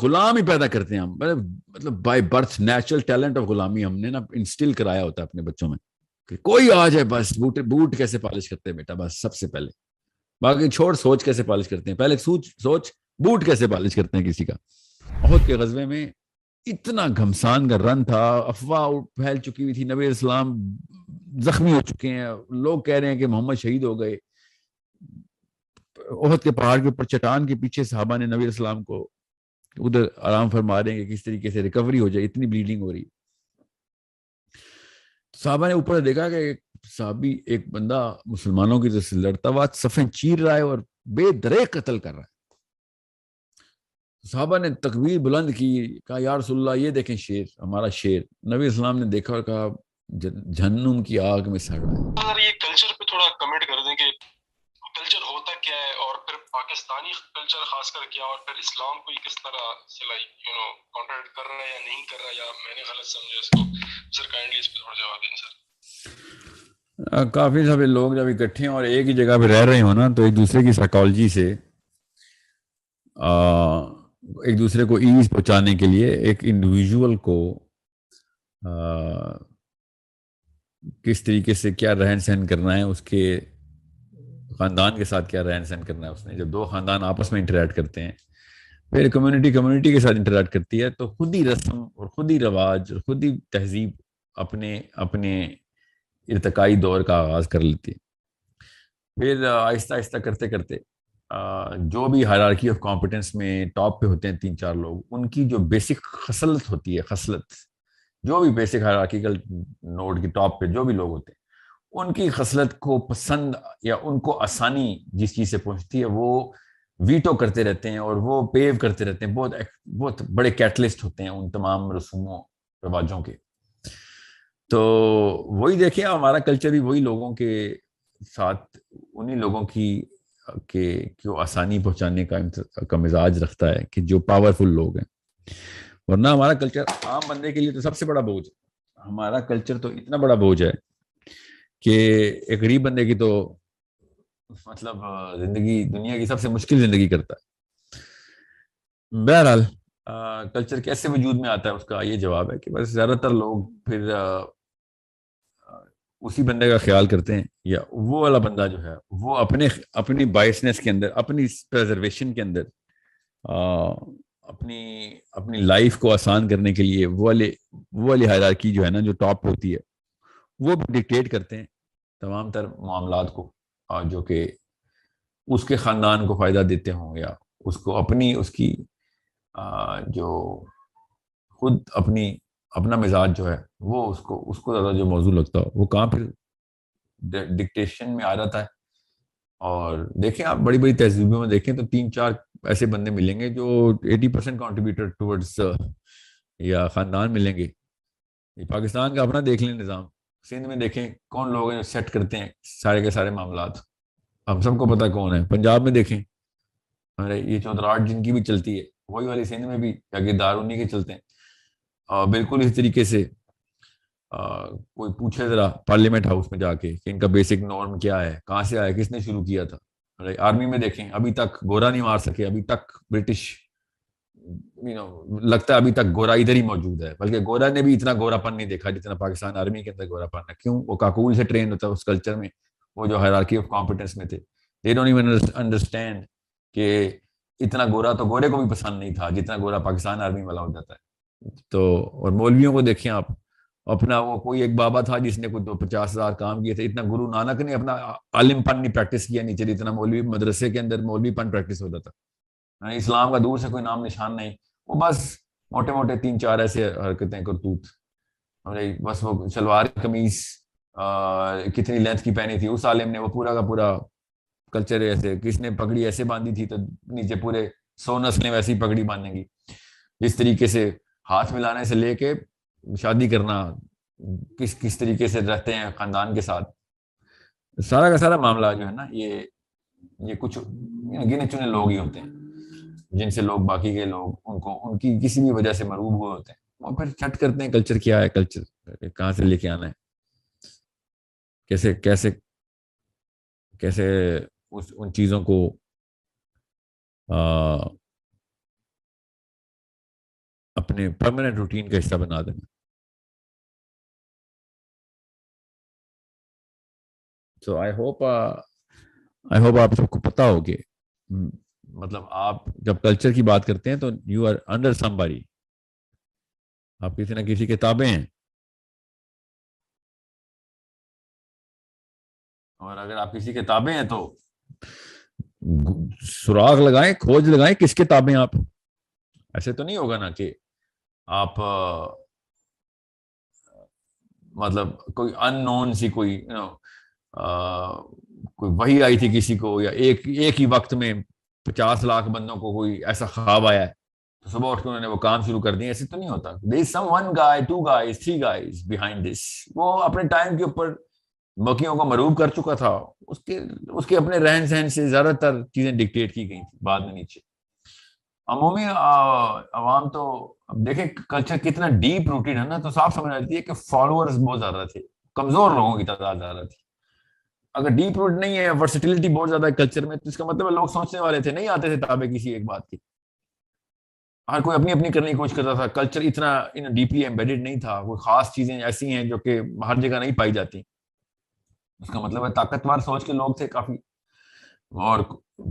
غلام ہی پیدا کرتے ہیں ہم، مطلب by birth natural talent of غلامی ہم نے نا انسٹل کرایا ہوتا ہے اپنے بچوں میں کہ کوئی آ جائے بس بوٹ کیسے پالش کرتے ہیں بیٹا، بس سب سے پہلے باقی چھوڑ، سوچ کیسے پالش کرتے ہیں پہلے سوچ بوٹ کیسے پالش کرتے ہیں کسی کا۔ احد کے غزوے میں اتنا گھمسان کا رن تھا، افواہ پھیل چکی ہوئی تھی، نبی اسلام زخمی ہو چکے ہیں، لوگ کہہ رہے ہیں کہ محمد شہید ہو گئے۔ احد کے پہاڑ کے اوپر چٹان کے پیچھے صحابہ نے نبی اسلام کو ادھر آرام فرما رہے ہیں کہ کس طریقے سے ریکوری ہو جائے، اتنی بلیڈنگ ہو رہی۔ صحابہ نے اوپر دیکھا کہ ایک صحابی، ایک بندہ مسلمانوں کی طرف سے لڑتا ہوا صفیں چیر رہا ہے اور بے دریغ قتل کر رہا ہے۔ صحابہ نے تکبیر بلند کی، کہا یا رسول اللہ یہ دیکھیں شیر، ہمارا شیر۔ نبی اسلام نے دیکھا اور کہا جہنم کی آگ میں سڑ رہا ہے۔ اگر یہ کلچر پہ تھوڑا کمنٹ کر دیں کہ کلچر ہوتا کیا ہے، اور پھر پاکستانی کلچر خاص کر کیا، اور پھر اسلام کو کس طرح سے کانٹریکٹ کر رہا ہے یا نہیں کر رہا ہے، یا میں نے غلط سمجھا اس کو؟ سر کائنڈلی اس پہ تھوڑا جواب دیں سر۔ کافی سارے لوگ جب اکٹھے ہیں اور ایک ہی جگہ پہ رہ رہے ہو نا، تو ایک دوسرے کی سائیکالوجی سے ایک دوسرے کو ایز پہنچانے کے لیے ایک انڈیویژول کو کس طریقے سے کیا رہن سہن کرنا ہے، اس کے خاندان کے ساتھ کیا رہن سہن کرنا ہے، اس نے جب دو خاندان آپس میں انٹریکٹ کرتے ہیں، پھر کمیونٹی کے ساتھ انٹریکٹ کرتی ہے، تو خود ہی رسم اور خود ہی رواج اور خود ہی تہذیب اپنے ارتقائی دور کا آغاز کر لیتی ہے۔ پھر آہستہ آہستہ کرتے کرتے جو بھی ہائرارکی آف کمپیٹنس میں ٹاپ پہ ہوتے ہیں تین چار لوگ، ان کی جو بیسک خصلت ہوتی ہے، خصلت جو بھی بیسک ہائرارکیکل نوڈ کی ٹاپ پہ جو بھی لوگ ہوتے ہیں، ان کی خصلت کو پسند یا ان کو آسانی جس چیز سے پہنچتی ہے وہ ویٹو کرتے رہتے ہیں اور وہ پیو کرتے رہتے ہیں، بہت بڑے کیٹلسٹ ہوتے ہیں ان تمام رسوموں رواجوں کے۔ تو وہی دیکھیں ہمارا کلچر بھی وہی لوگوں کے ساتھ انہی لوگوں کی کہ آسانی پہنچانے کا مزاج رکھتا ہے کہ جو پاورفل لوگ ہیں، ورنہ ہمارا کلچر عام بندے کے لیے تو سب سے بڑا بوجھ ہے۔ ہمارا کلچر تو اتنا بڑا بوجھ ہے کہ ایک غریب بندے کی تو مطلب زندگی دنیا کی سب سے مشکل زندگی کرتا ہے۔ بہرحال کلچر کیسے وجود میں آتا ہے، اس کا یہ جواب ہے کہ بس زیادہ تر لوگ پھر اسی بندے کا خیال کرتے ہیں، یا وہ والا بندہ جو ہے وہ اپنی بائسنس کے اندر، اپنی پریزرویشن کے اندر، اپنی لائف کو آسان کرنے کے لیے وہ والی ہائرارکی جو ہے نا، جو ٹاپ ہوتی ہے، وہ ڈکٹیٹ کرتے ہیں تمام تر معاملات کو، جو کہ اس کے خاندان کو فائدہ دیتے ہوں، یا اس کو اس کی جو خود اپنا مزاج جو ہے وہ اس کو زیادہ جو موضوع لگتا ہو، وہ کہاں پھر ڈکٹیشن میں آ جاتا ہے۔ اور دیکھیں آپ بڑی بڑی تہذیبوں میں دیکھیں تو تین چار ایسے بندے ملیں گے جو 80% کنٹریبیوٹر ٹورڈز یا خاندان ملیں گے۔ پاکستان کا اپنا دیکھ لیں نظام، سندھ میں دیکھیں کون لوگ ہیں جو سیٹ کرتے ہیں سارے کے سارے معاملات، ہم سب کو پتہ کون ہے۔ پنجاب میں دیکھیں یہ چودراہٹ جن کی بھی چلتی ہے، وہی والی سندھ میں بھی جاگیردار انہی کے چلتے ہیں۔ بالکل اس طریقے سے کوئی پوچھے ذرا پارلیمنٹ ہاؤس میں جا کے کہ ان کا بیسک نارم کیا ہے، کہاں سے آیا، کس نے شروع کیا تھا۔ آرمی میں دیکھیں ابھی تک گورا نہیں مار سکے، ابھی تک برٹش لگتا ہے ابھی تک گورا ادھر ہی موجود ہے، بلکہ گورا نے بھی اتنا گورا پن نہیں دیکھا جتنا پاکستان آرمی کے اندر گورا پن ہے۔ کیوں؟ وہ کاکول سے ٹرین ہوتا ہے اس کلچر میں، وہ جو ہائرارکی آف کمپیٹنس میں تھے، they don't even understand کہ اتنا گورا تو گورے کو بھی پسند نہیں تھا جتنا گورا پاکستان آرمی والا ہو جاتا ہے۔ تو اور مولویوں کو دیکھیں آپ، اپنا وہ کوئی ایک بابا تھا جس نے کوئی 50,000 کام کیے تھے، اتنا گرو نانک نے اپنا عالم پن نہیں پریکٹس کیا نیچے، اتنا مولوی مدرسے کے اندر مولوی پن پریکٹس ہوتا تھا۔ اسلام کا دور سے کوئی نام نشان نہیں، وہ بس موٹے موٹے تین چار ایسے حرکتیں کرتوت، بس وہ شلوار قمیص کتنی لینتھ کی پہنی تھی اس عالم نے، وہ پورا کا پورا کلچر ایسے، کس نے پگڑی ایسے باندھی تھی تو نیچے پورے 100 نسلیں ویسی پگڑی باندھیں گی، جس طریقے سے ہاتھ ملانے سے لے کے شادی کرنا، کس طریقے سے رہتے ہیں خاندان کے ساتھ، سارا کا سارا معاملہ جو ہے نا، یہ کچھ گنے چنے لوگ ہی ہوتے ہیں جن سے لوگ باقی کے لوگ ان کی کسی بھی وجہ سے مروب ہوئے ہوتے ہیں، وہ پھر چٹ کرتے ہیں کلچر کیا ہے، کلچر کہاں سے لے کے آنا ہے، کیسے کیسے کیسے ان چیزوں کو اپنے پرماننٹ روٹین کا حصہ بنا دینا. سو آئی ہوپ آپ سب کو پتا ہو کہ مطلب آپ جب کلچر کی بات کرتے ہیں تو یو آر انڈر somebody. آپ کسی نہ کسی کے تابع ہیں, اور اگر آپ کسی کے تابع ہیں تو سراغ لگائیں, کھوج لگائیں کس کے تابع ہیں آپ. ایسے تو نہیں ہوگا نا کہ آپ مطلب کوئی ان نون سی کوئی کوئی وحی آئی تھی کسی کو, یا ایک ہی وقت میں 50 لاکھ بندوں کو کوئی ایسا خواب آیا ہے تو صبح اٹھ کے انہوں نے وہ کام شروع کر دیے. ایسے تو نہیں ہوتا. there is some one guy, 2 guys, 3 guys behind this. وہ اپنے ٹائم کے اوپر بکیوں کو مروب کر چکا تھا. اس کے اپنے رہن سہن سے زیادہ تر چیزیں ڈکٹیٹ کی گئی تھی بعد میں نیچے. عمومی عوام تو اب دیکھیں کلچر کتنا ڈیپ روٹیڈ ہے نا, تو صاف سمجھ آتی ہے کہ فالوورز بہت زیادہ تھے, کمزور لوگوں کی تعداد زیادہ تھی. اگر ڈیپ روٹ نہیں ہے, ورسٹیلٹی بہت زیادہ ہے کلچر میں, تو اس کا مطلب ہے لوگ سوچنے والے تھے, نہیں آتے تھے تابع کسی ایک بات کی. ہر کوئی اپنی اپنی کرنے کی کوشش کرتا تھا. کلچر اتنا ڈیپلی ایمبیڈڈ نہیں تھا. کوئی خاص چیزیں ایسی ہیں جو کہ ہر جگہ نہیں پائی جاتی. اس کا مطلب ہے طاقتور سوچ کے لوگ تھے کافی. اور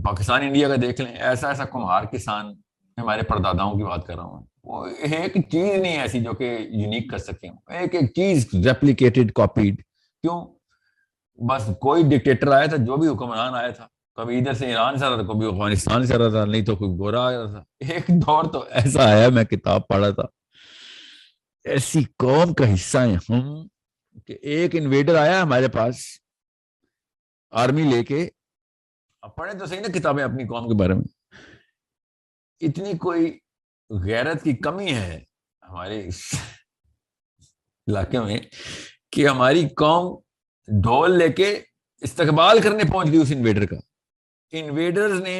پاکستان انڈیا کا دیکھ لیں, ایسا کمہار کسان, ہمارے پرداداؤں کی بات کر رہا ہوں, وہ ایک چیز نہیں ایسی جو کہ یونیک کر سکے. ایک چیز ریپلیکیٹڈ, کاپیڈ. کیوں؟ بس کوئی ڈکٹیٹر آیا تھا, جو بھی حکمران آیا تھا, کبھی ادھر سے ایران سے آ رہا تھا, کبھی افغانستان سے آ رہا تھا, نہیں تو کوئی گورا آ رہا تھا. ایک دور تو ایسا آیا, میں کتاب پڑھا تھا, ایسی قوم کا حصہ ہیں ہم کہ ایک انویڈر آیا ہمارے پاس آرمی لے کے. اب پڑھیں تو صحیح نا کتابیں اپنی قوم کے بارے میں. اتنی کوئی غیرت کی کمی ہے ہمارے علاقے میں کہ ہماری قوم ڈھول لے کے استقبال کرنے پہنچ گئی اس انویڈر کا. انویڈرز نے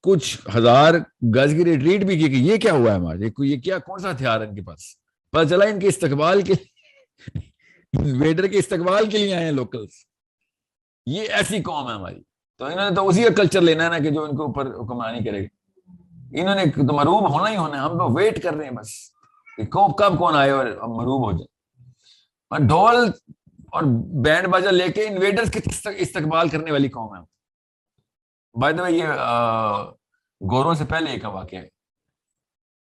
کچھ ہزار گز کی ریٹریٹ بھی کی کہ یہ کیا ہوا ہے ہمارے, یہ کیا کون سا ہتھیار ہے ان کے پاس. پتہ چلا ان کے استقبال کے انویڈر کے استقبال کے لیے آئے ہیں لوکلز. یہ ایسی قوم ہے ہماری. تو انہوں نے تو اسی کا کلچر لینا ہے نا کہ جو ان کے اوپر حکمرانی کرے گا. انہوں نے تو مروب ہونا ہی ہونا ہے. ہم لوگ ویٹ کر رہے ہیں بس کہ کب کون آئے اور مروب ہو جائے. اور ڈھول اور بینڈ باجا لے کے انویڈرز کے استقبال کرنے والی قوم ہے. بائی دا وے یہ گوروں سے پہلے ایک واقعہ ہے.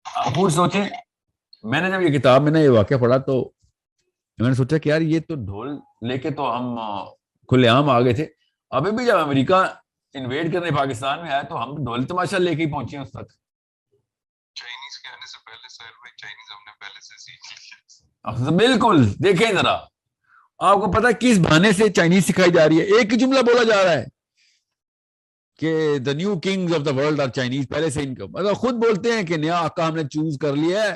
آپ خود سوچیں, میں نے جب یہ کتاب میں نے یہ واقعہ پڑھا تو میں نے سوچا کہ یار یہ تو ڈھول لے کے تو ہم کھلے عام آ گئے تھے. ابھی بھی جب امریکہ انویڈ کرنے پاکستان میں آیا تو ہم ڈھول تماشا لے کے ہی پہنچے اس تک. چائنیز کے آنے سے پہلے سہیل بھائی, چائنیز ہم نے پہلے سے سیکھ لیا. بالکل. دیکھیں ذرا, آپ کو پتا کس بہانے سے چائنیز سکھائی جا رہی ہے. ایک ہی جملہ بولا جا رہا ہے کہ the new kings of the world are Chinese. پہلے سے ان کا مطلب خود بولتے ہیں کہ نیا آقا ہم نے چوز کر لیا ہے,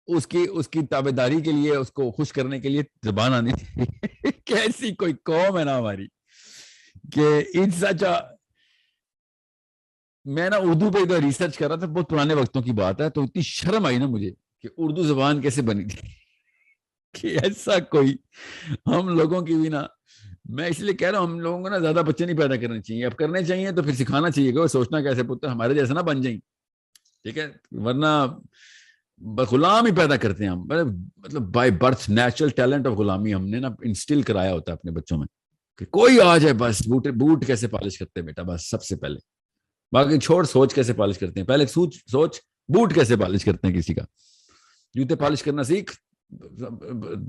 اس کی تابعداری کے لیے, اس کو خوش کرنے کے لیے زبان آنی تھی. کیسی کوئی قوم ہے نا ہماری کہ ان سچ. میں نا اردو پہ ادھر ریسرچ کر رہا تھا, بہت پرانے وقتوں کی بات ہے, تو اتنی شرم آئی نا مجھے کہ اردو زبان کیسے بنی تھی کہ ایسا کوئی ہم لوگوں کی بھی نا. میں اس لیے کہہ رہا ہوں ہم لوگوں کو نا زیادہ بچے نہیں پیدا کرنے چاہیے. اب کرنے چاہیے تو پھر سکھانا چاہیے کہ وہ سوچنا کیسے پتر ہمارے جیسا نہ بن جائیں, ٹھیک ہے, ورنہ غلام ہی پیدا کرتے ہیں ہم. مطلب by birth natural talent of غلامی ہم نے نا انسٹل کرایا ہوتا ہے اپنے بچوں میں کہ کوئی آ جائے بس. بوٹ کیسے پالش کرتے ہیں بیٹا, بس سب سے پہلے. باقی چھوڑ سوچ کیسے پالش کرتے ہیں, پہلے سوچ بوٹ کیسے پالش کرتے ہیں کسی کا. جوتے پالش کرنا سیکھ,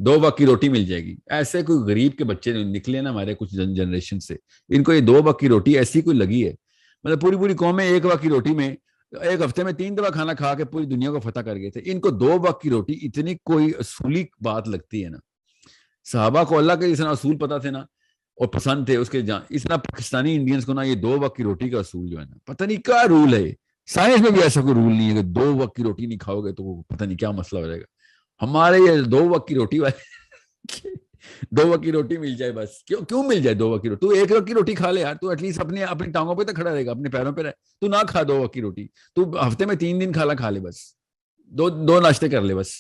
2 وقت کی روٹی مل جائے گی. ایسے کوئی غریب کے بچے نکلے نا ہمارے کچھ جنریشن سے, ان کو یہ 2 وقت کی روٹی ایسی کوئی لگی ہے. مطلب پوری قومیں 1 وقت کی روٹی میں ایک ہفتے میں 3 دفعہ کھانا کھا کے پوری دنیا کو فتح کر گئے تھے. ان کو 2 وقت کی روٹی اتنی کوئی اصولی بات لگتی ہے نا. صحابہ کو اللہ کے جتنا اصول پتا تھے نا اور پسند تھے اس کے جان, اس طرح پاکستانی انڈینز کو نا یہ 2 وقت کی روٹی کا اصول جو ہے نا, پتہ نہیں کیا رول ہے. سائنس میں بھی ایسا کوئی رول نہیں ہے کہ 2 وقت کی روٹی نہیں کھاؤ گے تو پتہ نہیں کیا مسئلہ ہو جائے گا. ہمارے یہ 2 وقت کی روٹی والے 2 وقت کی روٹی مل جائے بس. کیوں مل جائے 2 وقت کی روٹی؟ تو 1 وقت کی روٹی کھا لے یار, تو ایٹ لیسٹ اپنی ٹانگوں پہ تو کھڑا رہے گا, اپنے پیروں پہ رہے. تو نہ کھا 2 وقت کی روٹی, تو ہفتے میں 3 دن کھا لے بس, 2 ناشتے کر لے بس,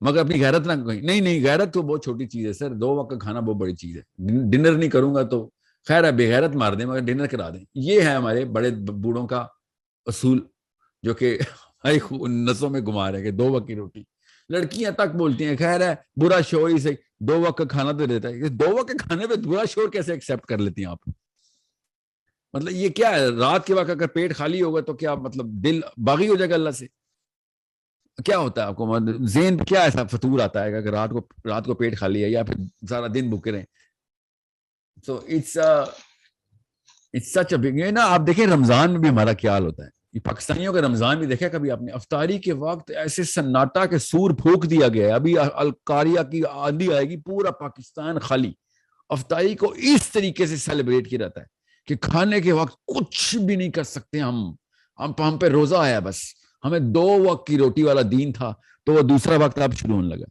مگر اپنی غیرت نہ کہیں. نہیں, غیرت تو بہت چھوٹی چیز ہے سر. 2 وقت کا کھانا بہت بڑی چیز ہے. ڈنر نہیں کروں گا تو خیر ہے, بے غیرت مار دیں مگر ڈنر کرا دیں. یہ ہے ہمارے بڑے بوڑھوں کا اصول جو کہ نسوں میں گما رہے کہ 2 وقت کی روٹی. لڑکیاں تک بولتی ہیں خیر ہے برا شور ہی صحیح 2 وقت کا کھانا تو دیتا ہے. 2 وقت کے کھانے پہ برا شور کیسے ایکسیپٹ کر لیتی ہیں آپ؟ مطلب یہ کیا ہے؟ رات کے وقت اگر پیٹ خالی ہوگا تو کیا مطلب دل باغی ہو جائے گا اللہ سے؟ کیا ہوتا ہے آپ کو ذہن کیا ایسا فطور آتا ہے کہ رات کو پیٹ خالی ہے یا پھر سارا دن بھوکے رہیں؟ So it's such a big نا. آپ دیکھیں رمضان میں بھی ہمارا کیا حال ہوتا ہے. یہ پاکستانیوں کا رمضان بھی دیکھا کبھی آپ نے؟ افطاری کے وقت ایسے سناٹا کے سور پھونک دیا گیا ہے. ابھی القاریہ کی آندھی آئے گی پورا پاکستان خالی. افطاری کو اس طریقے سے سیلیبریٹ کیا جاتا ہے کہ کھانے کے وقت کچھ بھی نہیں کر سکتے ہم پہ روزہ آیا بس. ہمیں 2 وقت کی روٹی والا دین تھا تو وہ دوسرا وقت اب شروع ہونے لگا.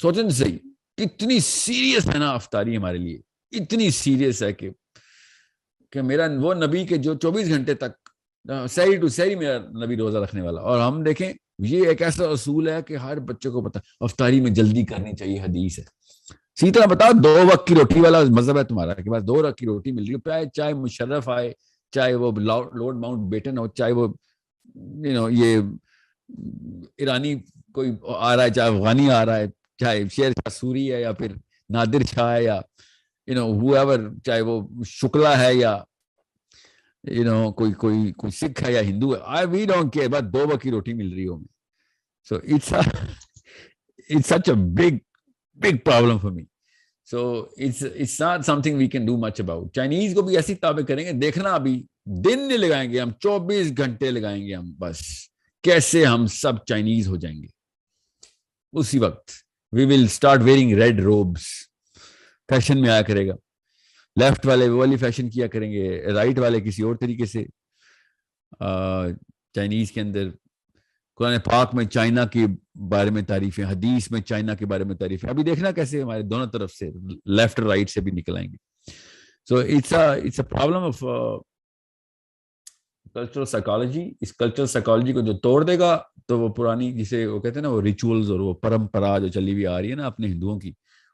سوچیں صحیح کتنی سیریس ہے نا افطاری ہمارے لیے. اتنی سیریس ہے کہ میرا وہ نبی کے جو 24 گھنٹے تک سحری ٹو سحری میرا نبی روزہ رکھنے والا. اور ہم دیکھیں یہ ایک ایسا اصول ہے کہ ہر بچے کو پتا افطاری میں جلدی کرنی چاہیے. حدیث ہے اسی طرح بتاؤ 2 وقت کی روٹی والا مذہب ہے تمہارا کہ بس 2 وقت کی روٹی مل رہی ہے. چاہے مشرف آئے, چاہے وہ لارڈ ماؤنٹ بیٹن ہو, چاہے وہ یہ ایرانی کوئی آ رہا ہے, چاہے افغانی آ رہا ہے, چاہے شیر شاہ سوری ہے یا پھر نادر شاہ ہے یا whoever, چاہے وہ شکلا ہے یا کوئی سکھ ہے یا ہندو ہے. we don't care, بس 2 وقت کی روٹی مل رہی ہو. So it's such a big problem for me. So it's not something we can do much about. Chinese کو بھی ایسی تابع کریں گے, دیکھنا ابھی دن نہیں لگائیں گے ہم, 24 گھنٹے لگائیں گے ہم, بس کیسے ہم سب چائنیز ہو جائیں گے. اسی وقت we will start wearing red robes. Fashion میں آیا کرے گا, لیفٹ والے وہ والی فیشن کیا کریں گے, رائٹ والے کسی اور طریقے سے. چائنیز کے اندر قرآن پاک میں چائنا کے بارے میں تعریفیں, حدیث میں چائنا کے بارے میں تعریفیں. ابھی دیکھنا کیسے ہمارے دونوں طرف سے لیفٹ اور رائٹ سے بھی نکل آئیں گے. So it's a problem of cultural psychology. اس کلچرل سائیکالوجی کو جو توڑ دے گا تو وہ پرانی جسے وہ کہتے ہیں نا وہ ریچولز اور وہ پرمپرا جو چلی ہوئی آ رہی ہے نا اپنے ہندوؤں کی,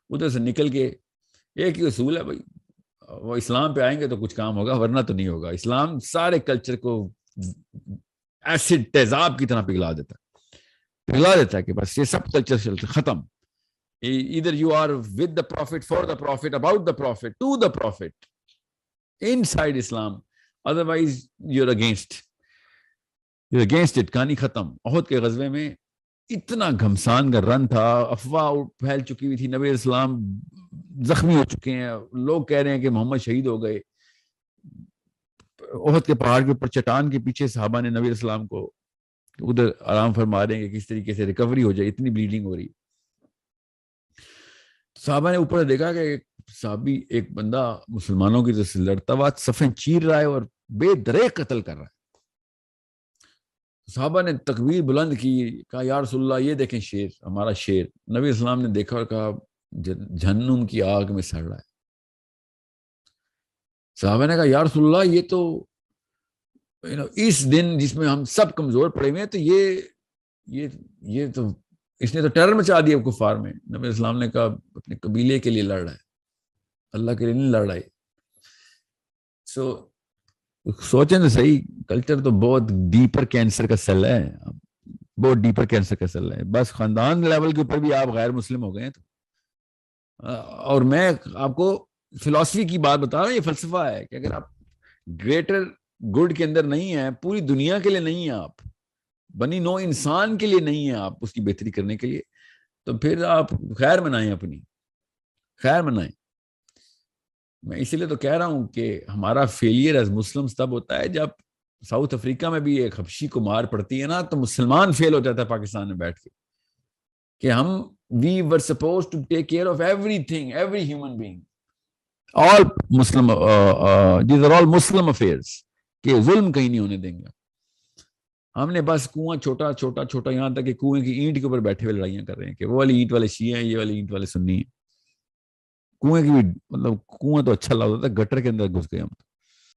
ادھر سے نکل کے ایک ہی اصول ہے بھائی, وہ اسلام پہ آئیں گے تو کچھ کام ہوگا ورنہ تو نہیں ہوگا. اسلام سارے کلچر کو ایسڈ تیزاب کی طرح پگھلا دیتا ہے کہ بس یہ سب کلچر چلتے ختم. either you are with the prophet, for the prophet, about the prophet, to the prophet, inside Islam, otherwise you're against it. کہانی ختم. احد کے غزوے میں اتنا گھمسان کا رن تھا, افواہ پھیل چکی ہوئی تھی, نبی اسلام زخمی ہو چکے ہیں, لوگ کہہ رہے ہیں کہ محمد شہید ہو گئے. احد کے پہاڑ کے اوپر چٹان کے پیچھے صحابہ نے نبی اسلام کو ادھر آرام فرما رہے ہیں کہ کس طریقے سے ریکوری ہو جائے, اتنی بلیڈنگ ہو رہی. صحابہ نے اوپر دیکھا کہ ایک صحابی, ایک بندہ مسلمانوں کی طرف سے لڑتا ہوا صفیں چیر رہا ہے اور بے دریغ قتل کر رہا ہے. صحابہ نے تکبیر بلند کی, کہا یا رسول اللہ یہ دیکھیں شیر, ہمارا شیر. نبی اسلام نے دیکھا اور کہا جہنم کی آگ میں سڑ رہا ہے. صحابہ نے کہا یا رسول اللہ یہ تو اس دن جس میں ہم سب کمزور پڑے ہوئے ہیں تو یہ تو اس نے تو ٹیرر مچا دیا کفار میں. نبی اسلام نے کہا اپنے قبیلے کے لیے لڑ رہا ہے, اللہ کے لیے نہیں لڑ رہا ہے. سوچیں تو صحیح, کلچر تو بہت ڈیپر کینسر کا سیل ہے, بہت ڈیپر کینسر کا سیل ہے. بس خاندان لیول کے اوپر بھی آپ غیر مسلم ہو گئے ہیں تو. اور میں آپ کو فلسفی کی بات بتا رہا ہوں, یہ فلسفہ ہے کہ اگر آپ گریٹر گڈ کے اندر نہیں ہیں, پوری دنیا کے لیے نہیں ہیں, آپ بنی نو انسان کے لیے نہیں ہیں, آپ اس کی بہتری کرنے کے لیے, تو پھر آپ خیر منائیں, اپنی خیر منائیں. میں اسی لیے تو کہہ رہا ہوں کہ ہمارا فیلئر ایز مسلمز تب ہوتا ہے جب ساؤتھ افریقہ میں بھی ایک حبشی کو مار پڑتی ہے نا, تو مسلمان فیل ہو جاتا ہے پاکستان میں بیٹھ کے کہ ہم we were supposed to take care of everything, every human being, all Muslim, these are all Muslim affairs, کہ ظلم کہیں نہیں ہونے دیں گے. ہم نے بس کنواں چھوٹا چھوٹا چھوٹا, یہاں تک کہ کنویں کی اینٹ کے اوپر بیٹھے ہوئے لڑائیاں کر رہے ہیں کہ وہ والی اینٹ والے شیعہ ہیں, یہ والی اینٹ والے سنی ہیں. کنویں کی بھی مطلب کنواں تو اچھا لگتا تھا, گٹر کے اندر گھس گئے ہم.